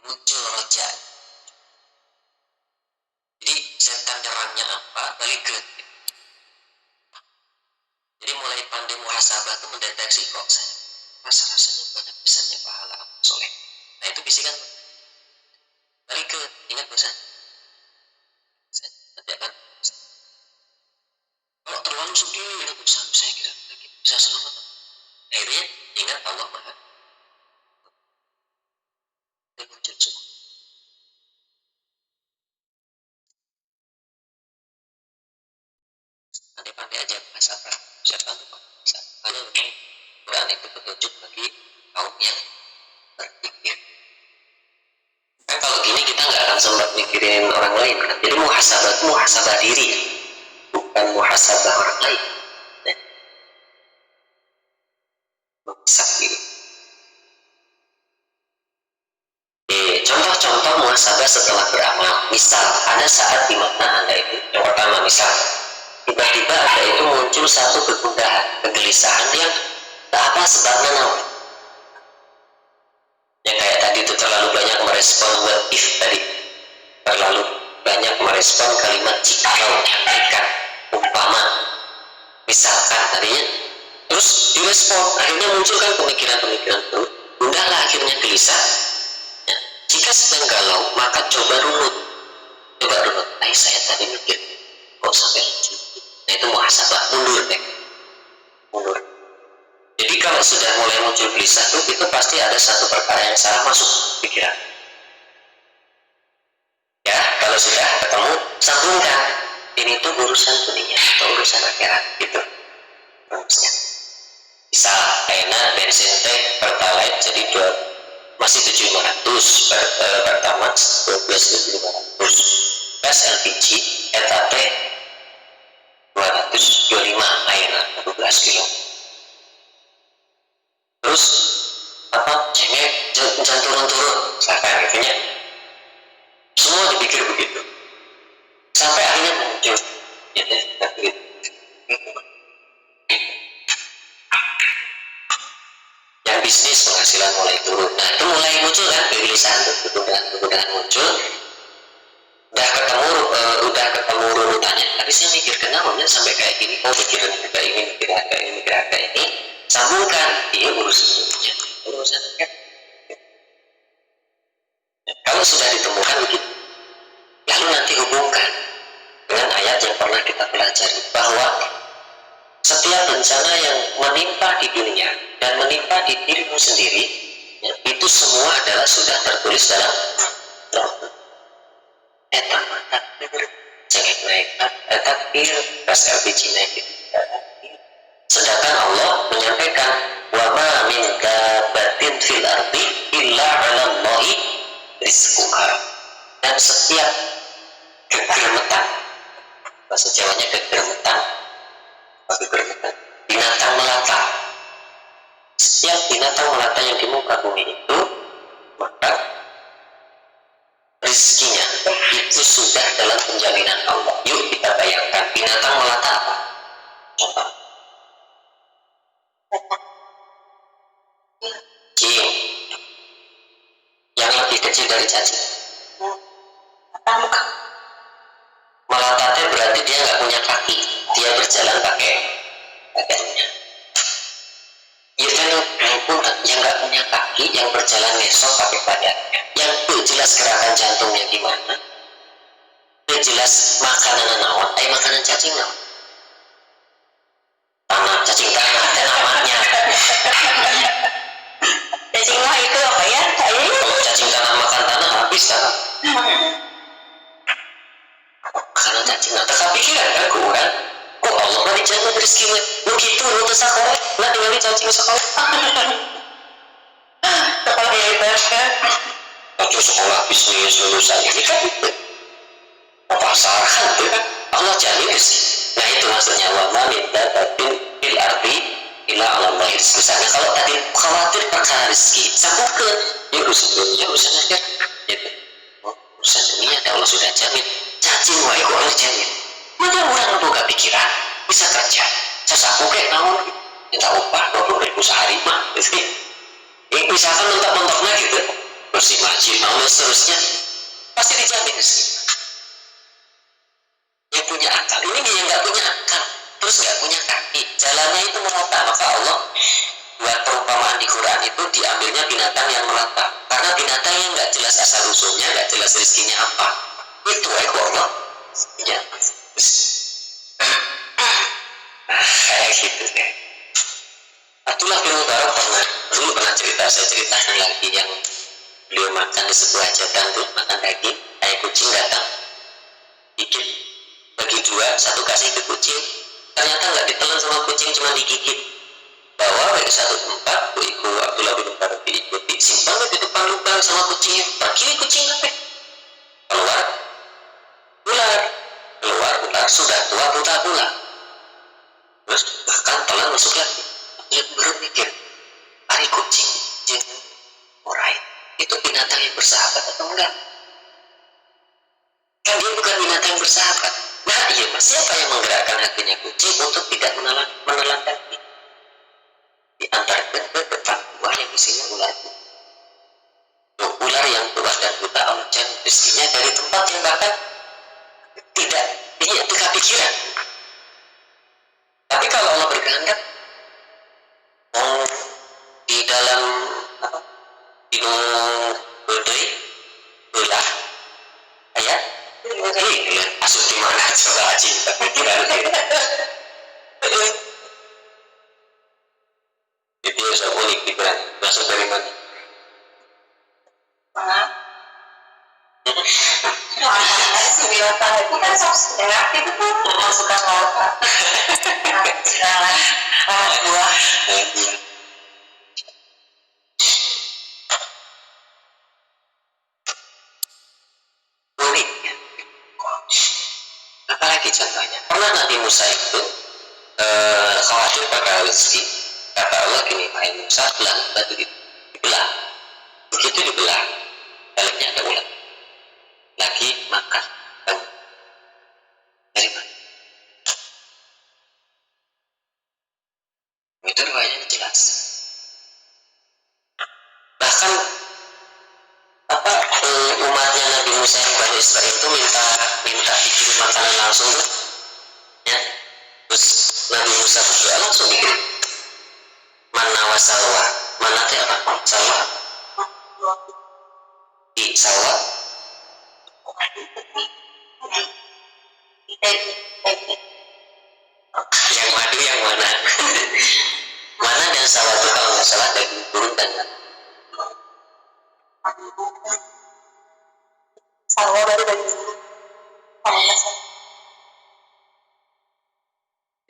muncul roja. Jadi setan nyerangnya apa? Balik ke. Jadi mulai pandai muhasabah itu mendeteksi kok saya rasa-rasanya banyak pisannya pahala soleh. Nah itu bisikan balik ke, ingat bosan. Nanti akan kalau terlalu segini ya bosan, saya kira bisa selamat. Akhirnya ingat Allah maha muncul semua. Pandai-pandai aja muhasabah. Siapa tuh Pak? Karena memang Quran itu petunjuk bagi kaum yang berpikir. Kan kalau gini kita nggak akan sempat mikirin orang lain kan. Jadi muhasabah itu muhasabah diri, bukan muhasabah orang lain. Sakit. Contoh-contoh muhasabah setelah beramal. Misal ada saat di mana Anda itu yang pertama misal tiba-tiba Anda itu muncul satu kegundahan, kegelisahan yang tak apa sebabnya namun. Yang kayak tadi itu terlalu banyak merespon what if tadi, terlalu banyak merespon kalimat jikalau, andaikan, umpama, misalkan tadinya, terus direspon, akhirnya muncul kan pemikiran-pemikiran itu, mudahlah akhirnya gelisah. Ya, jika sedang galau, maka coba runut. Saya tadi mikir, kok sampai lucu? Nah itu muhasabah, mundur deh, mundur. Jadi kalau sudah mulai muncul gelisah tuh, itu pasti ada satu perkara yang salah masuk pikiran. Ya, kalau sudah ketemu, sambungkan. Ini tuh urusan dunia atau urusan akhirat gitu. Terusnya. Bisa enak bensin teh pertalite jadi masih 7.500 pertamax 12.500 gas LPG etat 225 airnya 12 kilo. Terus apa cengek jangan turun-turun misalkan gitunya, semua dipikir begitu sampai akhirnya muncul gitu. Yang bisnis penghasilan mulai turun, nah itu mulai muncul kan kegelisahan, kemudahan muncul. Udah ketemu runutannya, tapi saya mikir kenapa sampai kayak gini, pikiran kayak ini, pikiran kayak ini, sambungkan, iya urusan kan. Kalau sudah ditemukan begitu, lalu nanti hubungkan dengan ayat yang pernah kita pelajari bahwa setiap bencana yang menimpa di dunia dan menimpa di dirimu sendiri, ya, itu semua adalah sudah tertulis dalam cengek naik, takdir, gas LPG naik, sedangkan Allah menyampaikan wa ma min dabbatin fil ardi illa 'ala Allahi rizquha, dan setiap kegermetan, bahasa Jawanya kegermetan, binatang melata, setiap binatang melata yang di muka bumi itu, maka rizkinya itu sudah dalam penjaminan Allah. Yuk kita bayangkan binatang melata apa? Contoh cacing yang lebih kecil dari cacing. Melatanya berarti dia nggak punya kaki, dia berjalan pakai kakinya. Ya kan yang nggak punya kaki, yang berjalan ngesok pakai badannya, yang jelas gerakan jantungnya gimana, jelas makanan naon, makanan cacing naon, tanah cacing tanah dan namanya. Cacing mah itu apa ya? Kalau cacing tanah makan tanah habis tanah. Karena cacing nggak terpikiran kan kurang. Kok Allah mah dijamin rezeki mah? Lu gitu lu tuh sekolah, nggak tinggal di cacing sekolah. Sekolah ya ibaratkan. Waktu sekolah bisnis lulusan ini kan pasar kan Allah jamin rezeki. Nah itu maksudnya wa ma min dabbatin fil ardi illa 'ala Allahi rizquha. Kalau tadi khawatir perkara rezeki, sambungkan ya urusan dunia, urusan akhirat. Gitu. Urusan dunia Allah sudah jamin. Cacing wae kok Allah jamin. Mana orang boga pikiran bisa kerja. Sasaku kayak naon minta upah 20.000 sehari mah. Misalkan mentok-mentoknya gitu. Terus mah masjid mau dan seterusnya, pasti dijamin rezeki. Yang punya akal, ini dia yang nggak punya akal, terus nggak punya kaki, jalannya itu merata. Maka Allah buat perumpamaan di Quran itu diambilnya binatang yang merata, karena binatang yang nggak jelas asal usulnya, nggak jelas rezekinya apa, itu Allah ya. Kayak gitu deh. Abdullah bin Mubarak pernah cerita, saya ceritakan lagi, yang beliau makan di sebuah hajatan tuh, makan daging, kayak kucing datang, gigit, bagi dua, satu kasih ke kucing, ternyata nggak ditelan sama kucing, cuma digigit. Bawa ke satu tempat, ibu Abdullah bin Mubarak diikuti, simpan di depan lubang sama kucingnya, pergi kucing apa? Keluar, ular sudah tua pula. Terus bahkan telan masuk lagi. Dia baru mikir, hari kucing, jin, murai, itu binatang yang bersahabat atau enggak? Kan dia bukan binatang yang bersahabat. Nah iya mas, siapa yang menggerakkan hatinya kucing untuk tidak menelan kaki? Di antara depan buah yang isinya ular. Ular yang tua dan buta dan rezekinya dari tempat yang bahkan tidak dia kepikiran. Tapi kalau Allah berkehendak, di dalam gunung Bodoi belah ayat masuk di mana coba aja kepikiran itu biasa unik pikiran masuk dari mana? Itu kan dengar itu tuh masukan apa? Buah. Unik ya. Apalagi contohnya, pernah Nabi Musa itu khawatir pada rezeki. Kata Allah gini, hai Musa, belah batu itu, dibelah. Begitu dibelah, dalamnya ada ulat. Lagi makan dari mana? Itu riwayatnya jelas. Bahkan umatnya Nabi Musa yang Bani Israel itu minta dikirim makanan langsung tuh, ya. Terus Nabi Musa berdoa langsung dikirim. Mana wasalwa, mana teh apa? Salwa. Di salwa. Yang madu yang mana? Mana dan salwa itu kalau nggak salah daging turun dan Salwa baru dari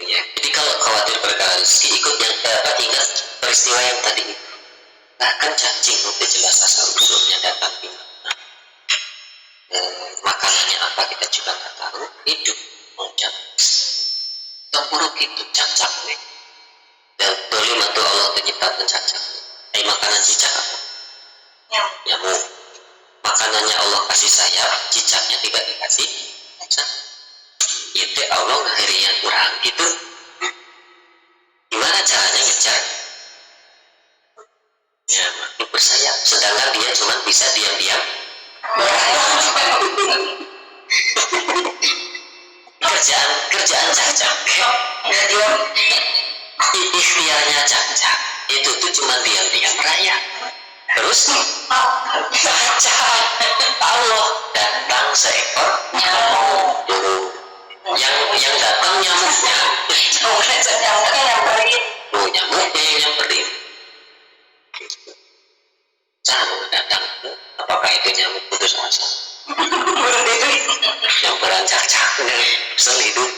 ya. Jadi kalau khawatir perkara rezeki, ikut yang ingat peristiwa yang tadi. Bahkan cacing itu jelas asal usulnya datang di mana, makanannya apa kita juga nggak tahu, hidup mengucap buruk itu cacak nih. Dan dolim atau Allah menciptakan cacak. Makanan cicak apa? Nyamuk. Makanannya Allah kasih sayap, cicaknya tidak dikasih cacak. Itu Allah ngahirinya kurang gitu. Gimana caranya ngejar? Ya makhluk bersayap, sedangkan dia cuma bisa diam-diam. kerjaan cacak. Ikhtiarnya cacak itu tuh cuma diam-diam merayap. Terus cacak Allah datang seekor nyamuk. Yang datang nyamuknya. nyamuknya yang beri. Nyamuknya yang beri. Nyamuk datang. Apakah itu nyamuk putus asa? Yang berancak-cak sel hidup.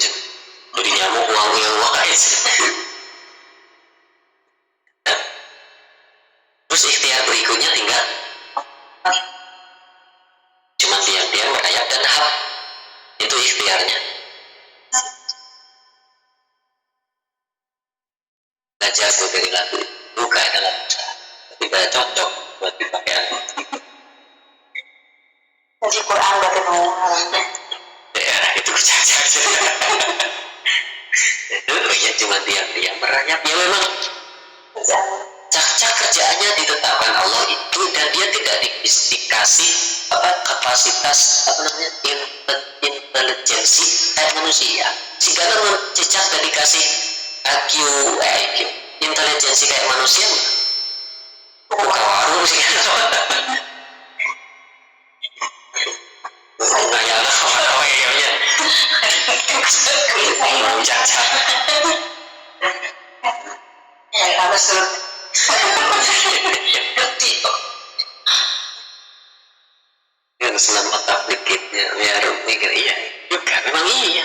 Jadi nyamuk uang yang wais. Terus ikhtiar berikutnya tinggal cuma diam-diam merayap dan hap. Itu ikhtiarnya. Belajar dari lagu buka dalam usaha, tidak cocok buat dipakai anak. Jadi Quran gak ketemu. Ya itu cacak. Itu ya cuma diam-diam merayap. Ya memang cacak kerjaannya ditetapkan Allah itu, dan dia tidak dibistikkan dikasih kapasitas intelijensi kayak manusia. Jika cicak dan dikasih IQ intelijensi kayak manusia, buka warung sih. Nanya apa kayaknya? Cacat. Harus Yang senam otak dikitnya biar mikir iya juga memang iya.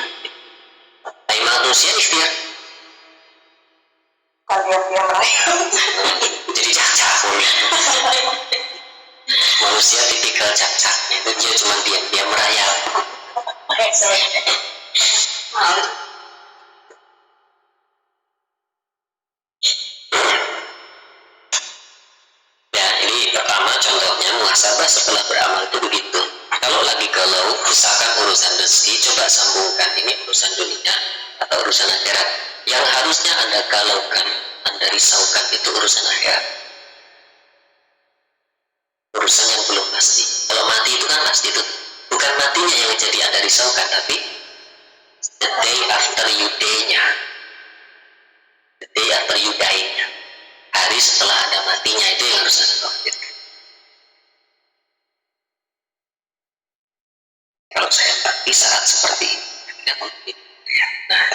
Tapi manusia ikhtiar kalian dia merayap. jadi cacat. Manusia tipikal cacatnya itu dia cuma diam-diam merayap. Ya ini pertama contohnya muhasabah setelah beramal itu begitu. Kalau lagi galau misalkan urusan rezeki, coba sambungkan ini urusan dunia atau urusan akhirat. Yang harusnya Anda galaukan, Anda risaukan itu urusan akhirat, urusan yang belum pasti. Kalau mati itu kan pasti, itu bukan matinya yang jadi Anda risaukan, tapi the day after you day-nya, the day after you die-nya, hari setelah Anda matinya, itu yang harus Anda khawatirkan. Kalau saya mati saat seperti ini, nah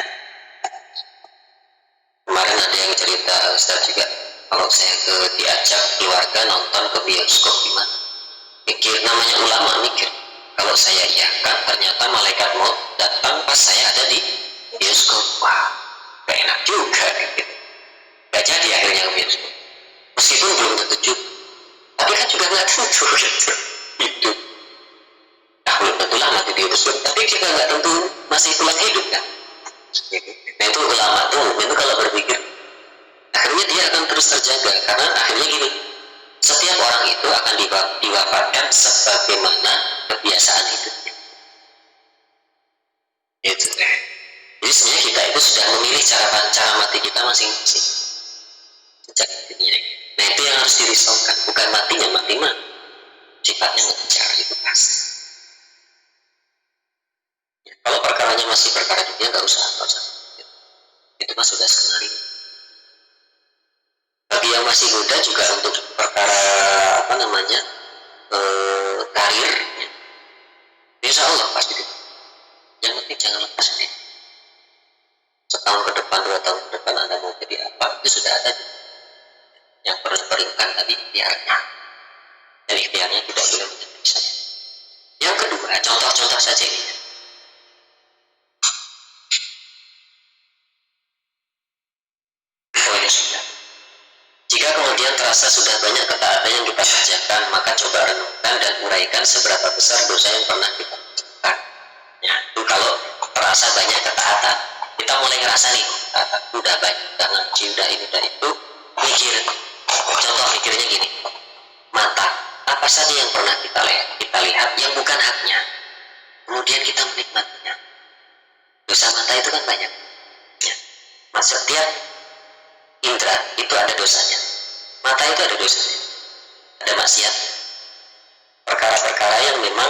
kemarin ada yang cerita Ustaz juga, kalau saya diajak keluarga nonton ke bioskop gimana, mikir, namanya ulama mikir, kalau saya iyakan ternyata malaikat maut datang pas saya ada di bioskop, wah gak enak juga gitu. Gak jadi akhirnya ke bioskop, meskipun belum tentu juga, tapi kan juga gak tentu gitu hidup. Nah belum tentulah mati di bioskop, tapi kita gak tentu masih pulang hidup kan. Nah itu ulama tuh itu kalau berpikir akhirnya dia akan terus terjaga, karena akhirnya gini, setiap orang itu akan diwafatkan sebagaimana kebiasaan hidupnya itu. Jadi sebenarnya kita itu sudah memilih cara mati kita masing-masing sejak dunia ini. Nah itu yang harus dirisaukan, bukan matinya, mati mah sifatnya ngejar, itu pasti. Kalau perkaranya masih perkara dunia nggak usah itu mah sudah skenario. Bagi yang masih muda juga untuk perkara karir, insya Allah pasti. Yang penting jangan lepas ini. Setahun ke depan, 2 tahun ke depan Anda mau jadi apa, itu sudah ada. Yang perlu diperlukan tadi ikhtiarnya, dan ikhtiarnya tidak boleh menjadi saja. Yang kedua, contoh-contoh saja ini. Sudah. Jika kemudian terasa sudah banyak ketaatan yang kita kerjakan, maka coba renungkan dan uraikan seberapa besar dosa yang pernah kita kerjakan. Ya, itu kalau terasa banyak ketaatan, kita mulai ngerasa nih, udah banyak, udah ngaji, udah ini, udah itu, mikir. Contoh mikirnya gini, mata, apa saja yang pernah kita lihat yang bukan haknya, kemudian kita menikmatinya. Dosa mata itu kan banyak. Ya. Setiap indra itu ada dosanya. Mata itu ada dosanya, ada maksiat, perkara-perkara yang memang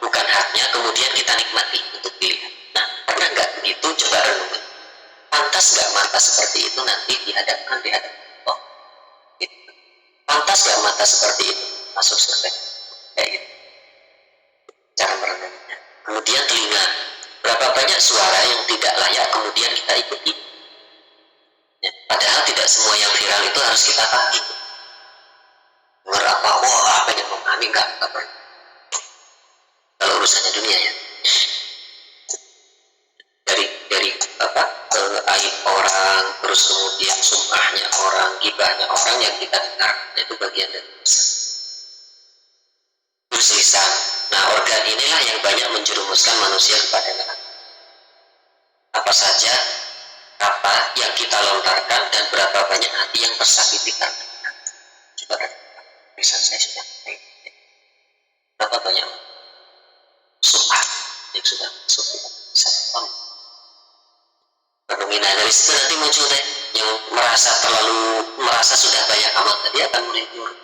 bukan haknya, kemudian kita nikmati untuk dilihat. Nah, karena nggak begitu, coba renungan. Pantas nggak mata seperti itu nanti dihadapkan di hadapan Allah? Gitu. Pantas nggak mata seperti itu masuk surga? Kayak gitu. Cara merenungnya. Kemudian telinga, berapa banyak suara yang tidak layak kemudian kita ikuti? Ya, padahal tidak semua yang viral itu harus kita pahami. Berapa wah banyak memahami nggak pernah. Kalau urusannya dunia ya, dari aib orang, terus kemudian sumahnya orang, gibahnya orang yang kita dengar, itu bagian dari urusan. Terus lisan, nah organ inilah yang banyak menjerumuskan manusia kepada neraka. Apa saja apa yang kita lontarkan dan berapa banyak hati yang tersakiti karena coba lisan saya sudah berapa banyak sumah yang sudah masuk satu permintaan. Dari situ nanti muncul deh yang merasa sudah banyak amal tadi akan mulai turun.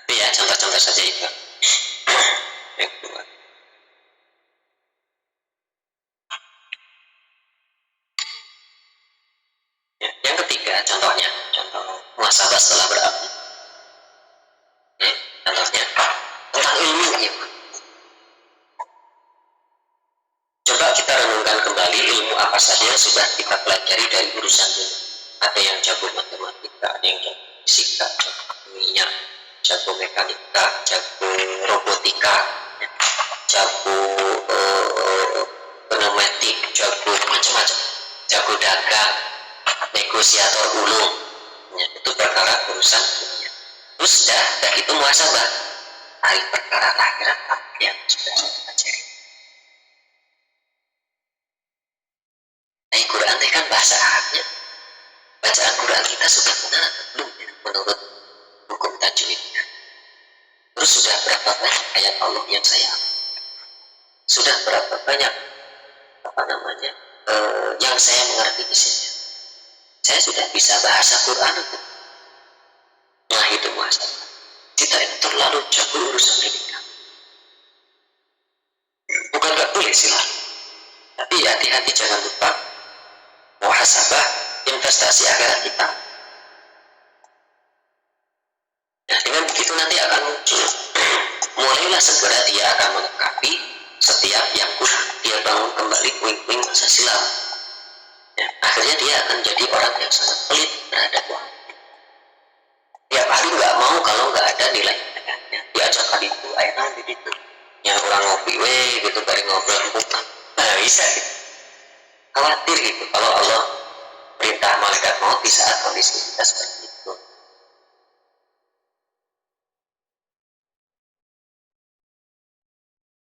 Itu ya contoh-contoh saja itu. Yang kedua. Ya, yang ketiga contohnya, contoh muhasabah setelah beramal. Ya, contohnya tentang ilmu ya. Coba kita renungkan kembali ilmu apa saja yang sudah kita pelajari dari urusan ini. Ada yang jago matematika, ada yang jago fisika, jago kimia, jago mekanika, jago robotika, jago pneumatik, jago macam-macam, jago dagang, negosiator ulung. Ya, itu perkara urusan dunia. Terus dah itu muhasabah. Hari perkara akhirat apa yang sudah kita pelajari. Nah, Quran itu kan bahasa Arabnya. Bacaan Quran kita sudah benar atau belum ya, menurut hukum tajwidnya. Terus sudah berapa banyak ayat Allah yang saya ambil? Sudah berapa banyak yang saya mengerti isinya? Saya sudah bisa bahasa Quran itu. Nah itu muhasabah. Kita itu terlalu jago urusan pendidikan. Bukan gak boleh silahkan. Tapi hati-hati jangan lupa muhasabah investasi akhirat kita. Nah dengan begitu nanti akan muncul. Mulailah segera dia akan melengkapi setiap yang dia bangun kembali puing-puing masa silam. Ya, akhirnya dia akan jadi orang yang sangat pelit terhadap uang. Tiap hari nggak mau kalau nggak ada nilai nekatnya. Diajak kali itu, ayo nanti gitu. Yang orang ngopi, gitu dari ngobrol bukan. Nah bisa gitu. Khawatir gitu kalau Allah perintah malaikat maut di saat kondisi kita seperti itu.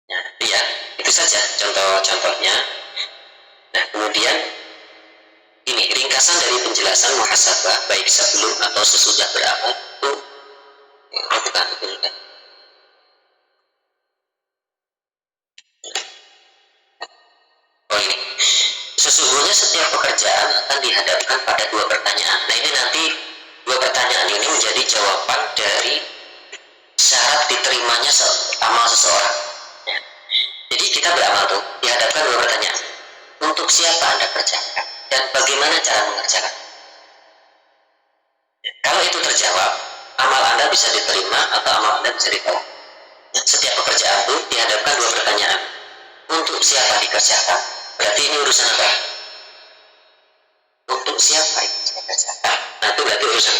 Nah, iya, itu saja contoh-contohnya. Nah, kemudian ini ringkasan dari penjelasan muhasabah baik sebelum atau sesudah beramal itu bukan itu. Oh ini, sesungguhnya setiap pekerjaan akan dihadapkan pada dua pertanyaan. Nah ini nanti dua pertanyaan ini menjadi jawaban dari syarat diterimanya amal seseorang. Ya. Jadi kita beramal tuh dihadapkan dua pertanyaan. Untuk siapa Anda kerjakan dan bagaimana cara mengerjakan? Ya. Kalau itu terjawab, amal Anda bisa diterima atau amal Anda bisa ditolak. Ya. Setiap pekerjaan itu dihadapkan dua pertanyaan. Untuk siapa dikerjakan? Berarti ini urusan apa? Untuk siapa yang saya kerjakan? Nah itu berarti urusan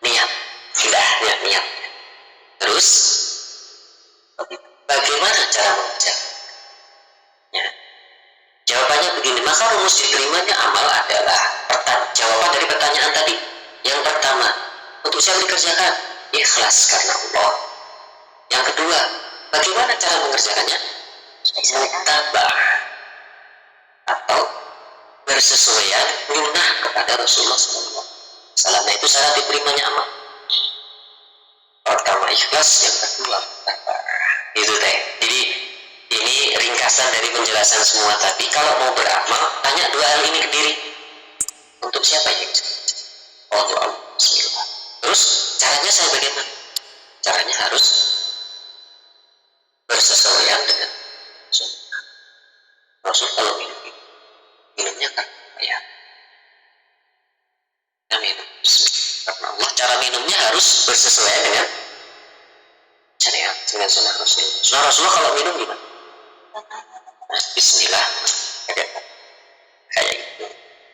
niat. Sudah niat. Terus bagaimana cara mengerjakan? Ya. Jawabannya begini, maka rumus diterimanya amal adalah jawaban dari pertanyaan tadi. Yang pertama, untuk siapa dikerjakan? Ikhlas karena Allah. Yang kedua, bagaimana cara mengerjakannya? Mutabah atau bersesuaian sunnah kepada Rasulullah SAW. Nah itu syarat diterimanya amal. Pertama ikhlas, yang kedua mutabah. Itu teh. Jadi ini ringkasan dari penjelasan semua tadi. Kalau mau beramal, tanya dua hal ini ke diri. Untuk siapa yang bisa? Allah, Bismillah. Terus caranya saya bagaimana? Caranya harus bersesuaian dengan sunnah. Rasul kalau minumnya kan ya minum karena Allah. Cara minumnya harus bersesuaian dengan syariat, dengan sunnah Rasul. Sunnah Rasulullah kalau minum gimana? Bismillah, kayak gitu,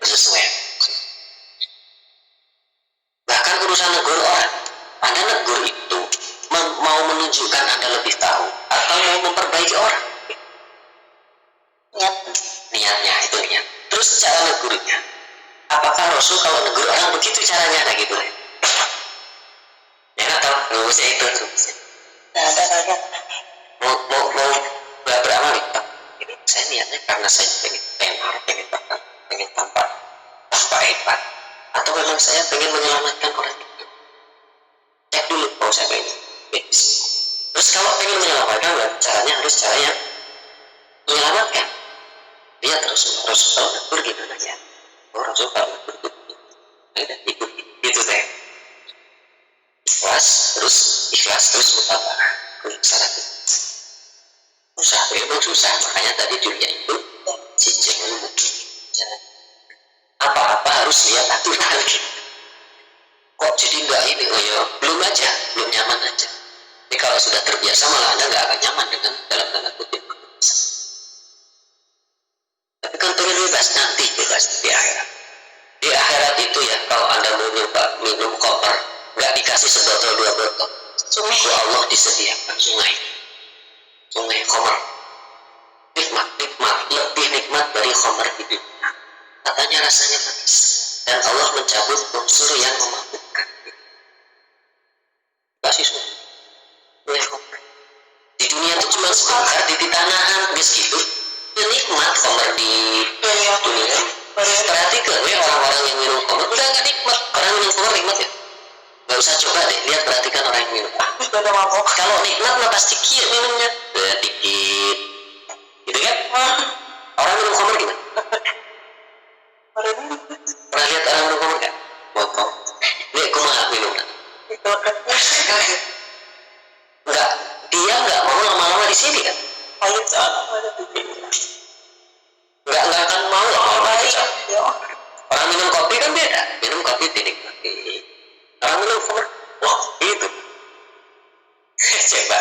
bersesuaian. Bahkan urusan negur orang, Anda negur itu mau menunjukkan Anda lebih tahu atau mau memperbaiki orang? Niatnya itu niat. Terus cara negurnya, apakah Rasul kalau negur orang begitu caranya? Nah gitu ya. Ya nggak tahu rumusnya itu rumusnya. Mau beramal itu. Saya niatnya karena saya pengen tenar, pengen bakat, pengen tanpa hebat, atau memang saya pengen menyelamatkan orang itu. Cek dulu mau saya pengen. Terus kalau pengen menyelamatkan, caranya harus cara yang menyelamatkan. Lihat Rasul kalau negur gimana ya? Oh Rasul kalau negur ikut gitu teh. Ikhlas, terus ikhlas terus mutaba'ah. Syarat susah, memang susah. Makanya tadi dunia itu si jangan apa-apa harus lihat aturan. Kok jadi enggak ini? Oh ya, belum aja, belum nyaman aja. Tapi kalau sudah terbiasa malah Anda nggak akan nyaman dengan dalam tanda kutip. Tapi kan pengen bebas, nanti bebas di akhirat. Di akhirat itu ya, kalau Anda mau nyoba minum koper, nggak dikasih sebotol 2 botol. Sungai Allah disediakan sungai komer. Nikmat, lebih nikmat dari komer di dunia. Katanya rasanya manis. Dan Allah mencabut unsur yang memabukkan. Kasih sungai komer. Di dunia itu cuma sebentar di tanahan, gitu. Nikmat komer di dunia. Perhatikan ya orang-orang yang minum komer udah nggak nikmat. Orang minum komer nikmat ya? Nggak usah coba deh, lihat perhatikan orang yang minum. Kalau nikmat mah pasti kieu minumnya dikit, gitu kan? Orang minum komer gimana? Pernah lihat orang minum komer nggak? Botol. Nih, kumaha minumnya? Enggak, dia nggak mau lama-lama di sini kan? Nggak akan mau lama-lama di sini. Orang minum kopi kan beda, minum kopi dinikmati. Orang minum komer, wah gitu. Coba,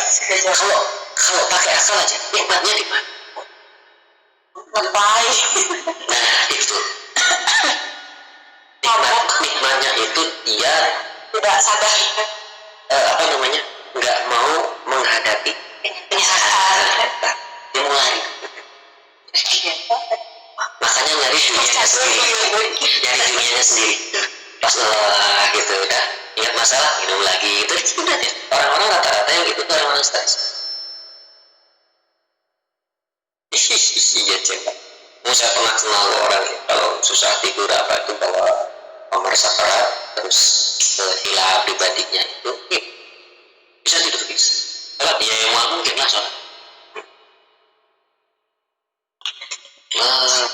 kalau pakai akal aja, nikmatnya di mana? Lebay. Nah itu, nikmatnya itu dia Tidak sadar. apa namanya, nggak mau menghadapi Kenyataan. dia mau lari. Makanya nyari dunianya sendiri. Pas gitu udah ingat masalah minum lagi itu udah ya. Orang-orang rata-rata yang gitu orang-orang stres. Iya coba. Saya pernah kenal orang ya, kalau susah tidur apa itu bawa nomor sakarat terus hilang pribadinya itu bisa tidur bisa. Kalau dia yang mau mungkin lah soalnya.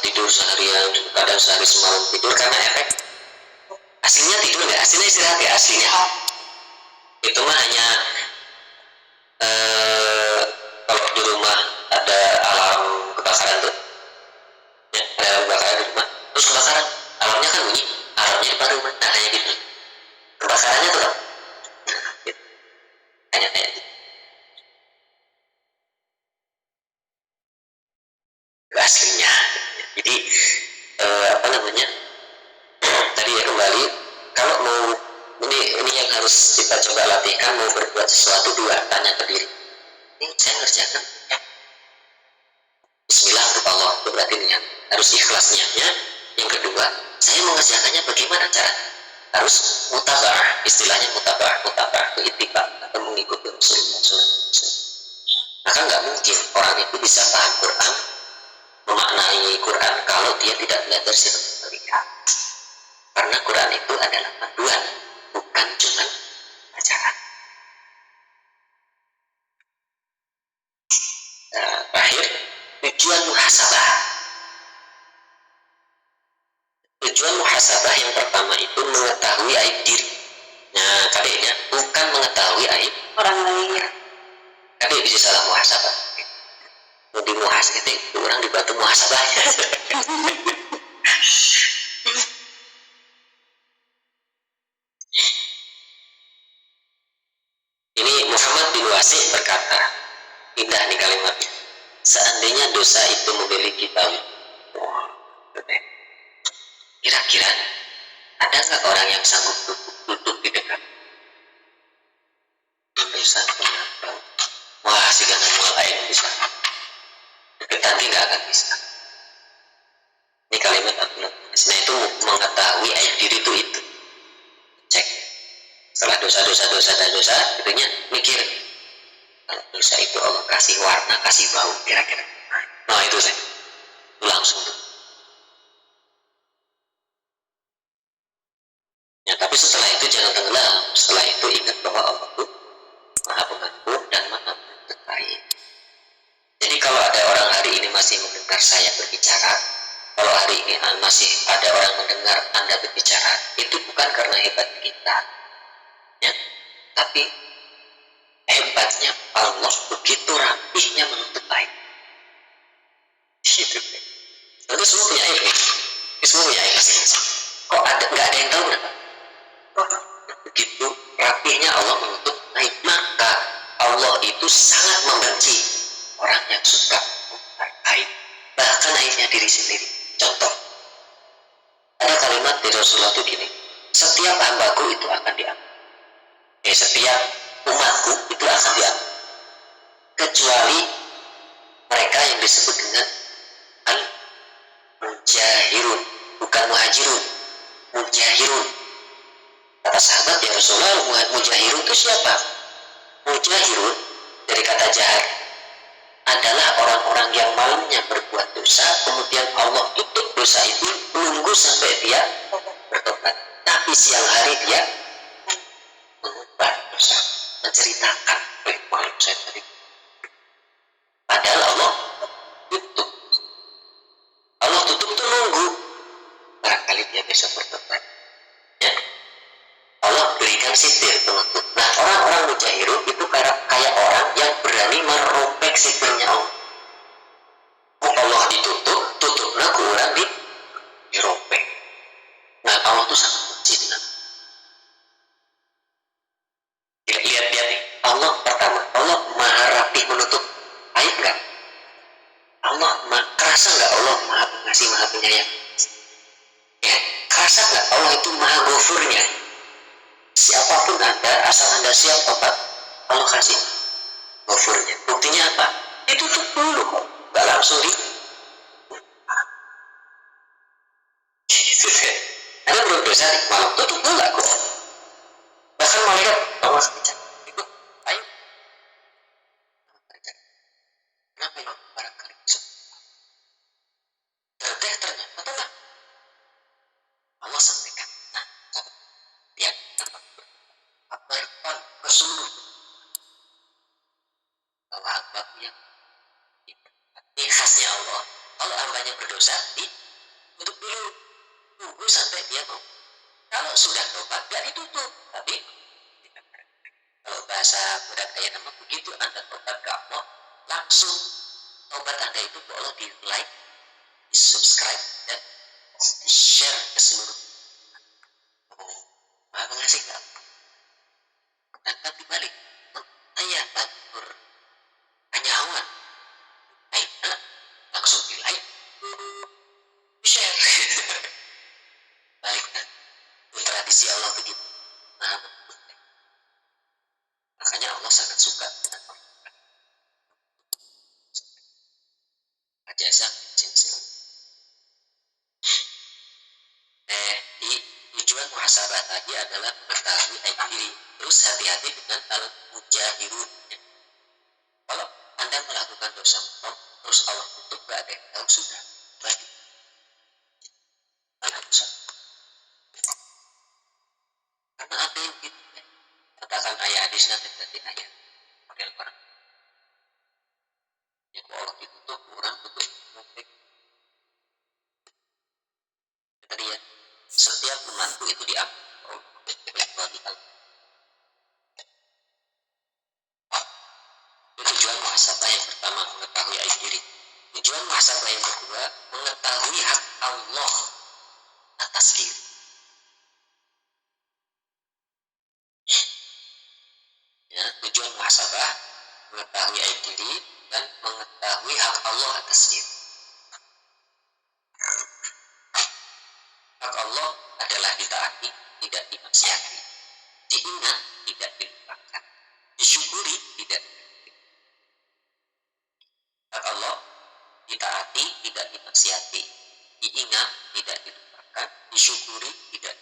Tidur seharian, kadang sehari semalam tidur karena efek. Aslinya tidur nggak? Aslinya istirahat ya aslinya. Itu mah hanya kalau di rumah ada alarm kebakaran tuh, ya, ada alarm kebakaran di rumah, terus kebakaran, alarmnya kan bunyi, alarmnya di depan rumah, nah kayak gitu. Kebakarannya tuh, gitu. Hanya kayak gitu. Aslinya. Jadi apa namanya? Tadi ya kembali, kalau mau ini yang harus kita coba latihkan, mau berbuat sesuatu dua, tanya ke diri. Ini saya ngerjakan ya. Bismillah untuk Allah, itu berarti niat. Harus ikhlas niatnya. Yang kedua, saya mengerjakannya bagaimana cara? Harus mutaba'ah, istilahnya mutaba'ah itu ittiba atau mengikuti Rasulullah. Maka nggak mungkin orang itu bisa paham Quran, memaknai Quran kalau dia tidak belajar sirah. Karena Quran itu adalah panduan, bukan cuma bacaan. Terakhir, tujuan muhasabah. Tujuan muhasabah yang pertama itu mengetahui aib diri. Nah, kadeknya bukan mengetahui aib Orang lain. kadek bisa salah muhasabah. Mau di muhasabah itu orang dibantu muhasabah. Ini Muhammad bin Wasi berkata, indah nih kalimatnya. Seandainya dosa itu memiliki tahu, kira-kira ada nggak orang yang sanggup duduk di dekat dosa? Wah, si gana mulai bisa. Deketan tidak akan bisa. Ini kalimat Abdullah. Nah itu mengetahui aib diri itu. Cek. Setelah dosa, itunya mikir. Kalau dosa itu Allah kasih warna, kasih bau, kira-kira. Nah itu saya. Itu langsung tuh. Ya, tapi setelah itu jangan tenggelam. Setelah itu ingat bahwa Allah itu Maha Pengampun dan Maha Terbaik. Jadi kalau ada orang hari ini masih mendengar saya berbicara, kalau hari ini masih ada orang mendengar Anda berbicara, itu bukan karena hebat kita, ya, tapi Rasulullah itu gini, setiap hambaku itu akan diambil, setiap umatku itu akan diambil, kecuali mereka yang disebut dengan al-mujahirun, bukan muhajirun, mujahirun. Kata sahabat, ya Rasulullah, mujahirun itu siapa? Mujahirun dari kata jahar adalah orang-orang yang malamnya berbuat dosa, kemudian Allah tutup dosa itu, menunggu sampai dia bertobat, tapi siang hari dia mengubah dosa, menceritakan malam saya tadi, padahal tutup Allah tutup itu nunggu barangkali dia bisa bertobat, ya. Allah berikan sitir penutup. Nah, orang-orang mujahirun itu kayak orang yang berani merobek sitirnya Allah. Allah ditutup, tutupnya kurang dirobek. Nah, Allah itu sangat benci dengan. Lihat nih, Allah pertama, Allah maha rapi menutup. Aib nggak? Allah kerasa nggak Allah maha pengasih, maha penyayang? Ya, kerasa nggak Allah itu maha ghafurnya? Siapapun Anda, asal Anda siap tobat, Allah kasih ghafurnya. Buktinya apa? Ditutup dulu kok, nggak langsung Anda belum dosa, malam tutup dulu kok. Bahkan malaikat Allah bicara, ikut, ayo. Kenapa ya? Barangkali bisa. Ternyata lah. Allah sampaikan. Nah, lihat kabarkan ke seluruh bahwa hambaku yang ini khasnya Allah. Kalau hambanya berdosa, ditutup dulu, tunggu sampai dia mau. Kalau sudah tobat, gak ditutup, tapi kalau bahasa budak kayak nama begitu, Anda tobat ke Allah, langsung tobat Anda itu boleh di like, di subscribe, dan di share ke seluruh. Maha pengasih gak? Dan tapi balik, ayat batur hanyawan, langsung di like, di share. Baik, kan? Tradisi Allah begitu. Maha pengasih. Makanya Allah sangat suka dengan orang. Jasa cincin. Di tujuan muhasabah tadi adalah mengetahui aib diri. Terus hati-hati dengan al-mujahirun. Kalau Anda melakukan dosa haram, terus Allah tutup, gak ada yang tahu, sudah balik. Karena ada yang gitu, katakan ayat hadis nanti berarti ayat model orang. Yang Allah ditutup, orang tutup mungkin. Tadi ya, setiap umatku itu diambil tujuan muhasabah yang pertama, mengetahui aib diri. Tujuan muhasabah yang kedua, mengetahui hak Allah atas diri. Ya, tujuan muhasabah, mengetahui aib diri dan mengetahui hak Allah atas diri. Hak Allah adalah ditaati, tidak dimaksiati, diingat, tidak dilupakan, disyukuri, tidak. Hak Allah ditaati, tidak dimaksiati, diingat, tidak dilupakan, disyukuri, tidak